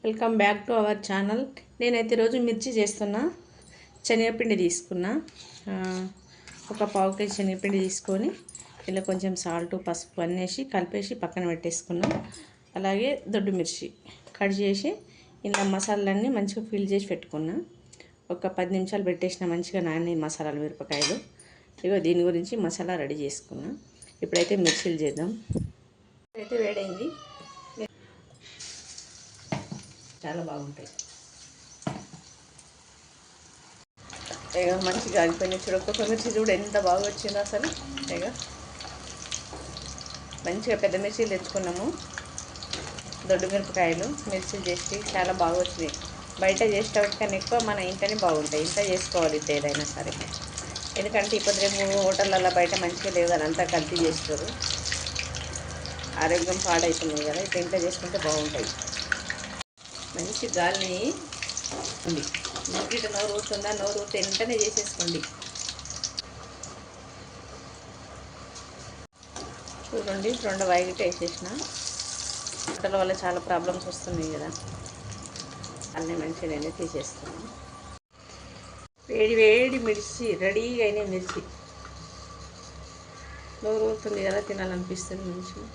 Welcome back to our channel. నేనైతే ఈరోజు మిర్చి చేస్తున్నా. శనగపిండి తీసుకున్నా, ఒక పావు కేజీ శనగపిండి తీసుకొని ఇలా కొంచెం సాల్ట్ పసుపు అన్నేసి కలిపేసి పక్కన పెట్టేసుకున్నా. అలాగే దొడ్డు మిర్చి కట్ చేసి ఇలా మసాలాలన్నీ మంచిగా ఫిల్ చేసి పెట్టుకున్నా. ఒక 10 నిమిషాలు పెట్టేసిన మంచిగా నాని మసాలాలు మిరపకాయలు. ఇగో దీని గురించి మసాలా రెడీ చేసుకున్నా. ఇప్పుడైతే మిర్చీలు చేద్దాం. అయితే వేడైంది, చాలా బాగుంటాయి. ఇక మంచిగా అయిపోయినాయి. చూడ ఒక్కొక్క మిర్చి చూడ ఎంత బాగా వచ్చిందో అసలు. ఇక మంచిగా పెద్ద మిర్చీలు తెచ్చుకున్నాము. దొడ్డు మిరపకాయలు మిర్చీలు చేసి చాలా బాగా వచ్చినాయి. బయట చేసేటప్పటికన్నా ఎక్కువ మన ఇంట్లోనే బాగుంటాయి. ఇంట్లో చేసుకోవాలి ఏదైనా సరే. ఎందుకంటే ఇప్పుడు రేపు హోటళ్ళల్లో బయట మంచిగా లేవు కదా, అంతా కల్తీ చేస్తారు. ఆరోగ్యం పాడవుతుంది కదా, ఇప్పుడు ఇంట్లో చేసుకుంటే బాగుంటాయి. మంచి గాలిని ఉంది. ముగ్గిట నోరు ఊరుతుందా, నోరు ఊరితే వెంటనే చేసేసుకోండి. చూడండి, 2 వైగిట వేసేసిన. హోటల్ వల్ల చాలా ప్రాబ్లమ్స్ వస్తున్నాయి కదా, అన్నీ మంచిగా నేను తీసేస్తున్నాను. వేడి వేడి మిర్చి రెడీగా అయినాయి. మిర్చి నోరు ఊరుతుంది కదా, తినాలనిపిస్తుంది మంచిగా.